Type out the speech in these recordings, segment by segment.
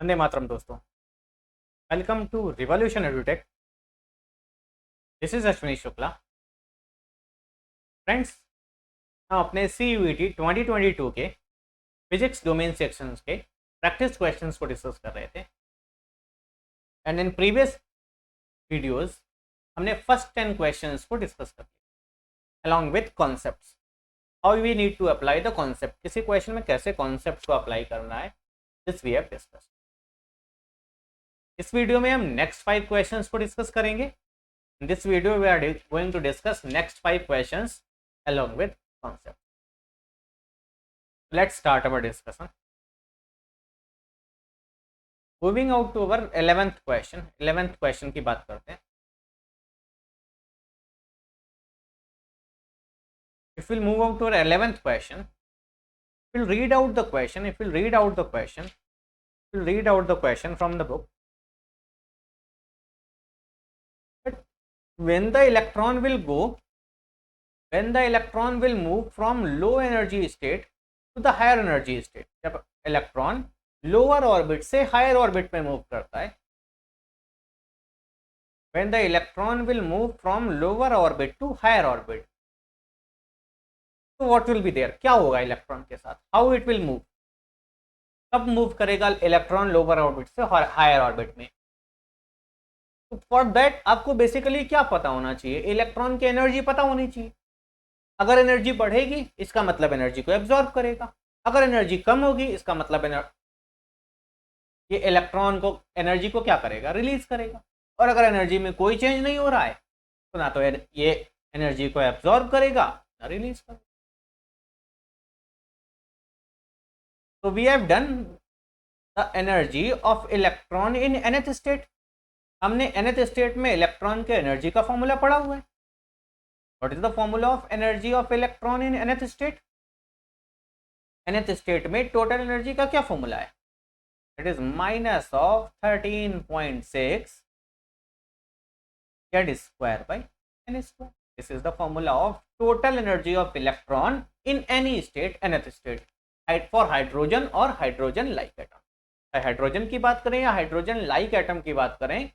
वंदे मातरम दोस्तों। Welcome to Revolution Edutech. This is Ashwini Shukla. Friends, हम अपने CUET 2022 के फिजिक्स डोमेन सेक्शंस के प्रैक्टिस क्वेश्चंस को डिस्कस कर रहे थे एंड इन प्रीवियस वीडियोस हमने फर्स्ट 10 क्वेश्चंस को डिस्कस कर लिया along with concepts. How we need to apply the concept, किसी क्वेश्चन में कैसे कॉन्सेप्ट को अप्लाई करना है, दिस वी हैव डिस्कस। इस वीडियो में हम नेक्स्ट 5 क्वेश्चंस को डिस्कस करेंगे। In this video, we are going to discuss next 5 questions along with concept. Let's start our discussion. Moving out to our 11th question. 11th question की बात करते हैं. If we'll move out to our 11th question, we'll read out the question. If we'll read out the question, we'll read out the question from the book. When the electron will move from low energy state to the higher energy state, जब electron lower orbit से higher orbit में move करता है, when the electron will move from lower orbit to higher orbit, so what will be there? क्या होगा electron के साथ? How it will move? कब मूव करेगा इलेक्ट्रॉन लोअर ऑर्बिट से हायर ऑर्बिट में? फॉर दैट आपको बेसिकली क्या पता होना चाहिए? इलेक्ट्रॉन की एनर्जी पता होनी चाहिए। अगर एनर्जी बढ़ेगी इसका मतलब एनर्जी को एब्जॉर्ब करेगा, अगर एनर्जी कम होगी इसका मतलब ये इलेक्ट्रॉन को एनर्जी को क्या करेगा? रिलीज करेगा। और अगर एनर्जी में कोई चेंज नहीं हो रहा है तो ना तो ये एनर्जी को एब्जॉर्ब करेगा ना रिलीज करेगा। तो we have done the energy of electron in nth state. हमने nth स्टेट में इलेक्ट्रॉन के एनर्जी का फॉर्मूला पढ़ा हुआ है। What is the formula of energy of electron in nth state? nth state में टोटल एनर्जी का क्या फॉर्मूला है? It is minus of 13.6 Z² by n²। This is the formula of total energy of electron in any state, nth state, for hydrogen और hydrogen like atom. Hydrogen की बात करें या hydrogen like atom की बात करें,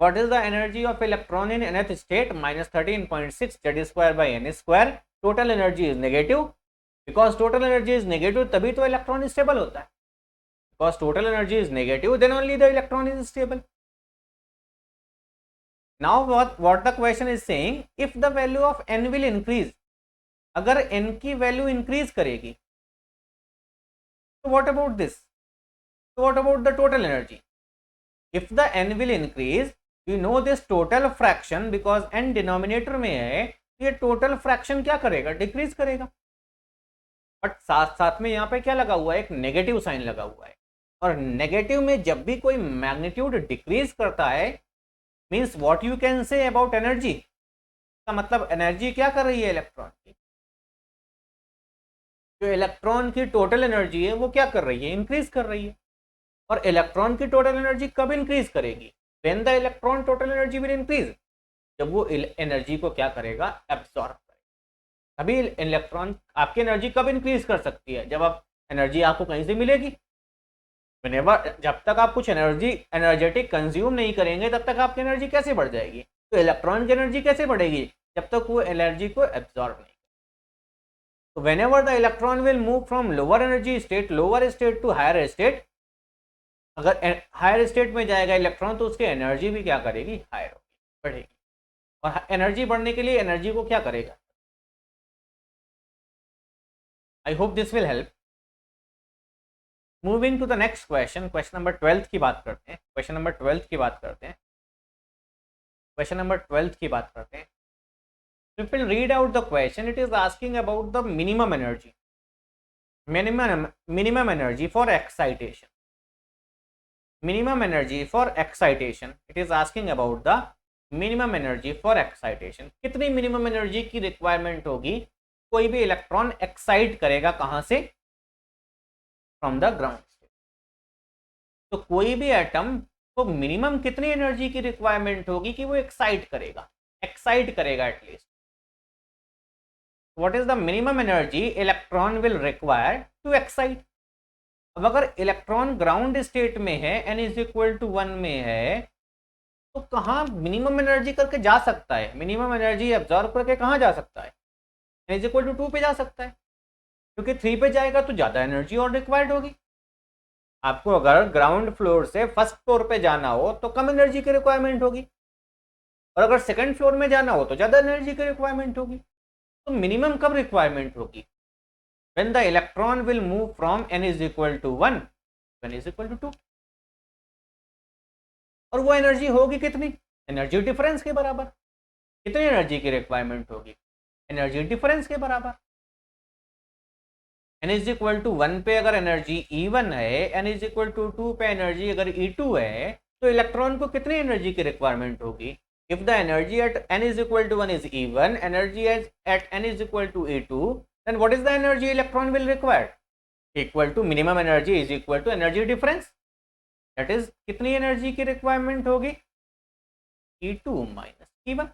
what is the energy of electron in nth state? minus 13.6 Z² by n²। total energy is negative, because total energy is negative तभी तो इलेक्ट्रॉन स्टेबल होता है। because total energy is negative then only the electron is stable। now what the question is saying, if the value of n will increase, अगर n की value increase करेगी तो what about this? so what about the total energy? if the n will increase, we know this total fraction, because n denominator में है, ये total fraction क्या करेगा? Decrease करेगा। बट साथ साथ में यहाँ पे क्या लगा हुआ है? एक नेगेटिव साइन लगा हुआ है। और नेगेटिव में जब भी कोई मैग्नीट्यूड डिक्रीज करता है, means what you can say about energy, का मतलब एनर्जी क्या कर रही है इलेक्ट्रॉन की? जो इलेक्ट्रॉन की टोटल एनर्जी है वो क्या कर रही है? इंक्रीज कर रही है। और इलेक्ट्रॉन की टोटल एनर्जी कब इंक्रीज करेगी? When the electron total energy will increase, जब वो एनर्जी को क्या करेगा? एब्सॉर्ब करेगा। अभी इलेक्ट्रॉन आपकी एनर्जी कब इंक्रीज कर सकती है? जब आप एनर्जी आपको कहीं से मिलेगी। जब तक आप कुछ एनर्जेटिक कंज्यूम नहीं करेंगे तब तक आपकी एनर्जी कैसे बढ़ जाएगी? तो इलेक्ट्रॉन की एनर्जी कैसे बढ़ेगी? जब तक वो एनर्जी को एब्सॉर्ब नहीं। तो whenever the electron will move from lower energy state, lower state to higher state, अगर हायर स्टेट में जाएगा इलेक्ट्रॉन तो उसकी एनर्जी भी क्या करेगी? हायर होगी, बढ़ेगी। और एनर्जी बढ़ने के लिए एनर्जी को क्या करेगा? I hope this will help. Moving to the next question, question number 12 की बात करते हैं। क्वेश्चन नंबर 12 की बात करते हैं। क्वेश्चन नंबर 12 की बात करते हैं। If we read out the question, it is asking about the minimum energy, minimum energy for excitation, minimum energy for excitation। it is asking about the minimum energy for excitation। कितनी minimum energy की requirement होगी कोई भी electron excite करेगा? कहां से? From the ground state. तो कोई भी एटम को मिनिमम कितनी एनर्जी की रिक्वायरमेंट होगी कि वो एक्साइट करेगा at least. What is the minimum energy electron will require to excite? अब अगर इलेक्ट्रॉन ग्राउंड स्टेट में है, n इज इक्वल टू 1 में है, तो कहाँ मिनिमम एनर्जी करके जा सकता है, मिनिमम एनर्जी एब्जॉर्ब करके कहाँ जा सकता है, n इज इक्वल टू 2 पे जा सकता है, क्योंकि 3 पे जाएगा तो ज़्यादा एनर्जी और रिक्वायर्ड होगी। आपको अगर ग्राउंड फ्लोर से फर्स्ट फ्लोर पे जाना हो तो कम एनर्जी की रिक्वायरमेंट होगी, और अगर सेकंड फ्लोर में जाना हो तो ज़्यादा एनर्जी की रिक्वायरमेंट होगी। तो मिनिमम कब रिक्वायरमेंट होगी, when the electron will move from n is equal to 1 to n is equal to 2, और वो एनर्जी होगी कितनी, एनर्जी डिफरेंस के बराबर। कितनी एनर्जी की रिक्वायरमेंट होगी, एनर्जी डिफरेंस के बराबर। n इज इक्वल टू 1 पे अगर एनर्जी E1 है, n इज इक्वल टू 2 पे एनर्जी अगर E2 है, तो इलेक्ट्रॉन को कितनी एनर्जी की रिक्वायरमेंट होगी। If the energy at n is equal to 1 is E1, energy at n is equal to E2, then what is the energy electron will require, equal to minimum energy is equal to energy difference, that is कितनी energy की requirement होगी, E2 minus E1।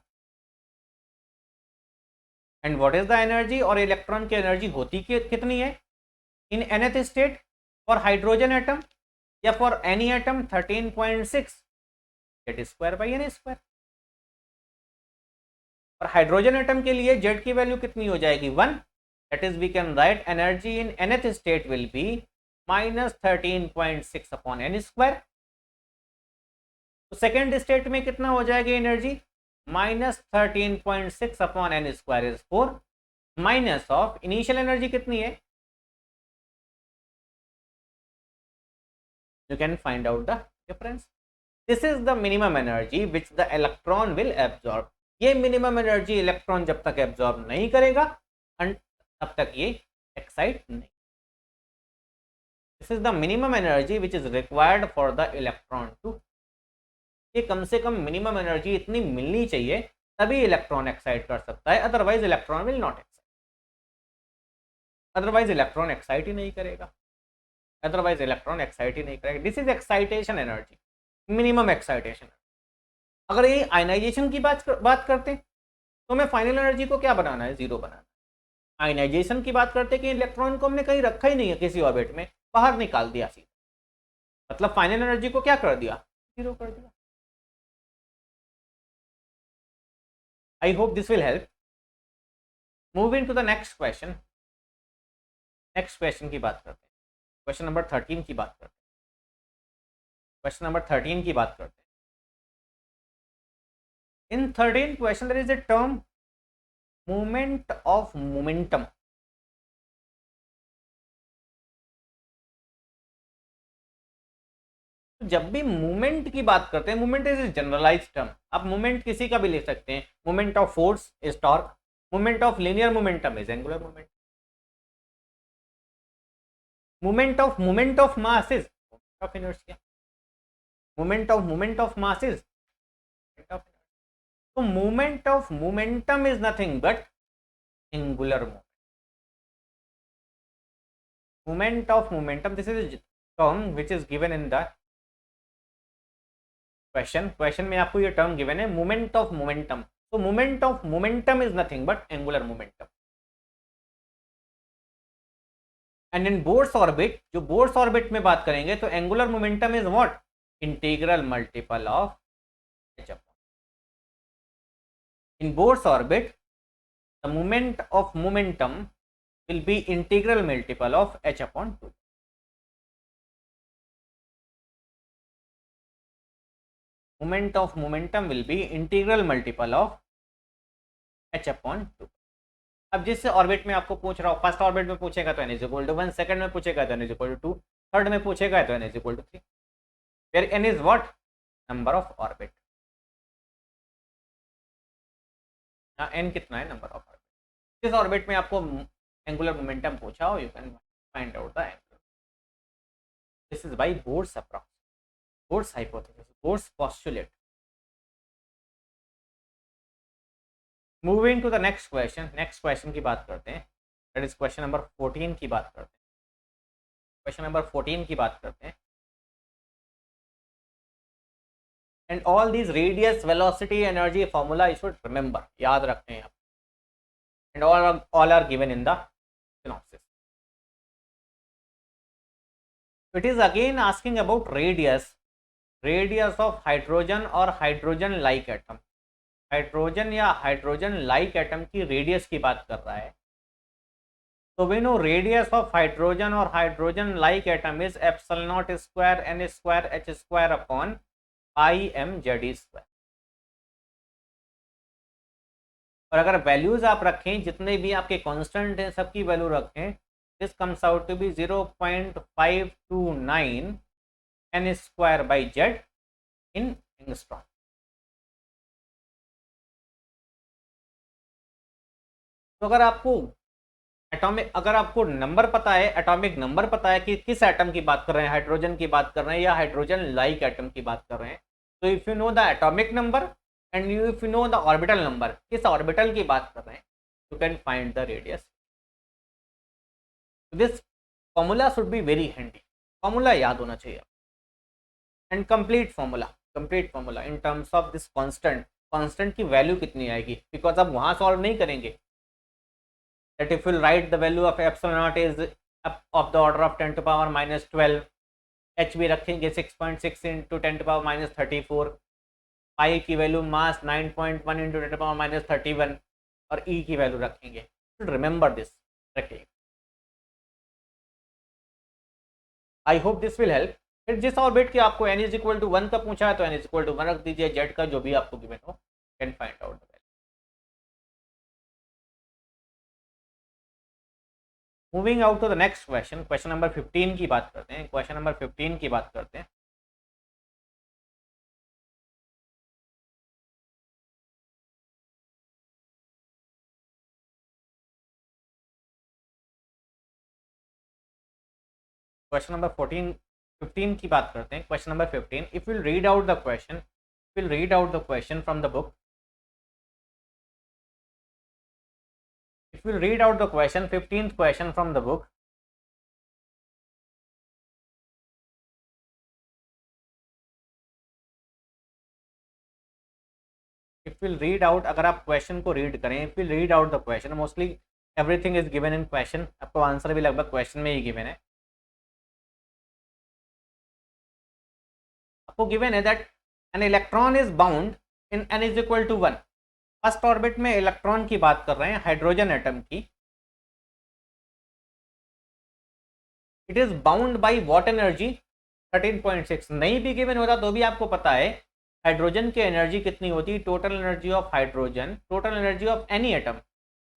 And what is the energy, और electron की energy होती कितनी है in nth state for hydrogen atom या for any atom 13.6, Z square by n square. और हाइड्रोजन एटम के लिए जेड की वैल्यू कितनी हो जाएगी 1, that is we can write energy in nth state will be minus 13.6 upon n square। तो second state में कितना हो जाएगी energy, minus 13.6 upon n square is 4, minus of initial energy कितनी है, you can find out the difference। this is the minimum energy which the electron will absorb। ये minimum energy electron जब तक absorb नहीं करेगा तब तक ये एक्साइट नहीं। This is the minimum energy which is required for the electron to, ये कम से कम मिनिमम एनर्जी इतनी मिलनी चाहिए तभी इलेक्ट्रॉन एक्साइट कर सकता है, otherwise electron will not excite, otherwise electron excite ही नहीं करेगा, अदरवाइज इलेक्ट्रॉन एक्साइट ही नहीं करेगा। This is excitation energy, minimum excitation. अगर ये आयनाइजेशन की बात करते हैं तो हमें फाइनल एनर्जी को क्या बनाना है, जीरो बनाना है। आयनाइजेशन की बात करते हैं कि इलेक्ट्रॉन को हमने कहीं रखा ही नहीं है, किसी ऑर्बिट में बाहर निकाल दिया सीधा, मतलब फाइनल एनर्जी को क्या कर दिया, जीरो कर दिया। I hope this will help. Moving to the next question, next question की बात करते हैं, क्वेश्चन नंबर 13 की बात करते हैं, क्वेश्चन नंबर 13 की बात करते हैं। In 13 question there is a term movement of momentum. जब भी मूवमेंट की बात करते हैं, मूवमेंट इज जनरलाइज टर्म, आप मूवमेंट किसी का भी ले सकते हैं। Movement of force is torque, movement of linear momentum is angular movement, movement of mass is of inertia, movement of mass is of. तो movement of momentum is nothing but angular moment, moment of momentum, this is a term which is given in the question में आपको ये term given है moment of momentum। तो moment of momentum is nothing but angular momentum। and in Bohr's orbit, जो Bohr's orbit में बात करेंगे तो angular momentum is what, integral multiple of h upon। in Bohr's orbit the moment of momentum will be integral multiple of h upon 2। Moment of momentum will be integral multiple of h upon 2। अब जिस orbit में आपको पूछ रहा हूँ, first orbit में पूछेगा तो n is equal to 1, second में पूछेगा तो n is equal to 2, third में पूछेगा तो n is equal to 3, where n is what, number of orbit. n कितना है, नंबर ऑफ ऑर्बिट। जिस ऑर्बिट में आपको एंगुलर मोमेंटम पूछा हो, you can find out the angular. This is by Bohr's approx, Bohr's hypothesis, Bohr's postulate. Moving to the next question, next question की बात करते हैं, दैट इज क्वेश्चन नंबर 14 की बात करते हैं, क्वेश्चन नंबर 14 की बात करते हैं। And all these radius, velocity, energy formula you should remember, याद रखते हैं आप, and all are given in the synopsis। It is again asking about radius of hydrogen और हाइड्रोजन लाइक एटम। हाइड्रोजन या हाइड्रोजन लाइक एटम की radius की बात कर रहा है। तो we know radius of hydrogen और hydrogen like atom is epsilon naught square n square h square upon pi m Z square. और अगर वैल्यूज आप रखें, जितने भी आपके कांस्टेंट हैं सबकी वैल्यू रखें, this comes out to be 0.529 n square by Z in angstrom. तो अगर आपको नंबर पता है, एटॉमिक नंबर पता है कि किस एटम की बात कर रहे हैं, हाइड्रोजन की बात कर रहे हैं या हाइड्रोजन लाइक एटम की बात कर रहे हैं, तो if you know the atomic number and if you know the orbital number, किस ऑर्बिटल की बात कर रहे हैं, you can find the radius. This formula should be very handy, formula याद होना चाहिए। And complete formula in terms of this constant की वैल्यू कितनी आएगी, बिकॉज आप वहां सॉल्व नहीं करेंगे। that if you write the value of epsilon naught is of the order of 10 to power minus 12, h भी रखेंगे 6.6 into 10 to power minus 34, पाई की value mass 9.1 into 10 to power minus 31 और e की value रखेंगे। Remember this, रखिए। आई hope this will help. फिर जिस orbit की आपको n इज इक्वल टू 1 का पूछा है तो n इज इक्वल टू 1 रख दीजिए, z का जो भी आपको गिवन हो, can find out. Moving out to the next question, question number 15 की बात करते हैं। क्वेश्चन नंबर 15 की बात करते हैं। क्वेश्चन नंबर 15 की बात करते हैं। Question number 15, if will read out the question from the book, if you read out the question, 15th question from the book, if you read out, अगर आप क्वेश्चन को रीड करें, if you read out the question, mostly everything is given in question, आपको answer भी लगभग question में ही given है। आपको गिवन है that an electron is bound in n is equal to 1। First orbit में इलेक्ट्रॉन की बात कर रहे हैं, हाइड्रोजन एटम की। It is bound by what energy 13.6। नहीं भी गिवन होता तो भी आपको पता है हाइड्रोजन की एनर्जी कितनी होती है, total energy of hydrogen, total energy of any atom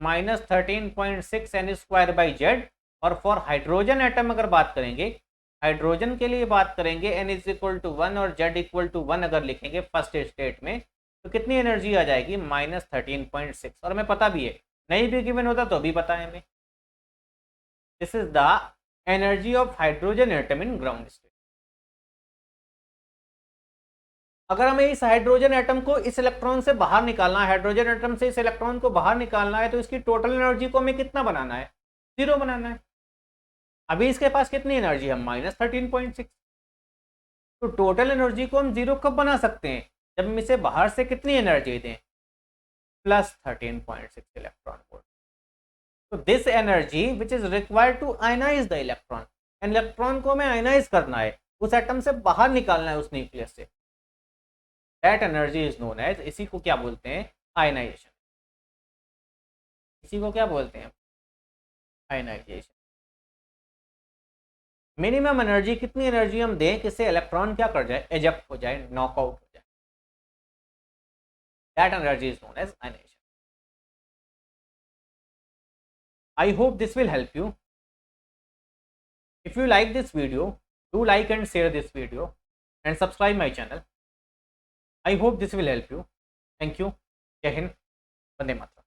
minus 13.6 n square by Z. और फॉर हाइड्रोजन एटम अगर बात करेंगे, हाइड्रोजन के लिए बात करेंगे, एन इज इक्वल टू 1 और जेड इक्वल टू 1 अगर लिखेंगे फर्स्ट स्टेट में, तो कितनी एनर्जी आ जाएगी, माइनस 13.6। और हमें पता भी है, नहीं भी गिवन होता तो भी पता है हमें। This is the energy of hydrogen atom in ground state. अगर हमें इस हाइड्रोजन एटम को इस इलेक्ट्रॉन से बाहर निकालना है, हाइड्रोजन एटम से इस इलेक्ट्रॉन को बाहर निकालना है, तो इसकी टोटल एनर्जी को हमें कितना बनाना है, 0 बनाना है। अभी इसके पास कितनी एनर्जी है, माइनस 13.6। तो टोटल एनर्जी को हम 0 कब बना सकते हैं, जब हम इसे बाहर से कितनी एनर्जी दें, प्लस 13.6 इलेक्ट्रॉन वोल्ट। तो this energy which is required to ionise the electron, electron को हमें आयनाइज करना है, उस एटम से बाहर निकालना है उस न्यूक्लियस से, that energy is known as, इसी को क्या बोलते हैं, आयनाइजेशन। इसी को क्या बोलते हैं, आयनाइजेशन। मिनिमम एनर्जी, कितनी एनर्जी हम दें कि इससे इलेक्ट्रॉन क्या कर जाए, एजेक्ट हो जाए, नॉकआउट हो जाए, that energy is known as ionisation. I hope this will help you. If you like this video, do like and share this video and subscribe my channel. I hope this will help you. Thank you. Jai Hind. Vande Mataram.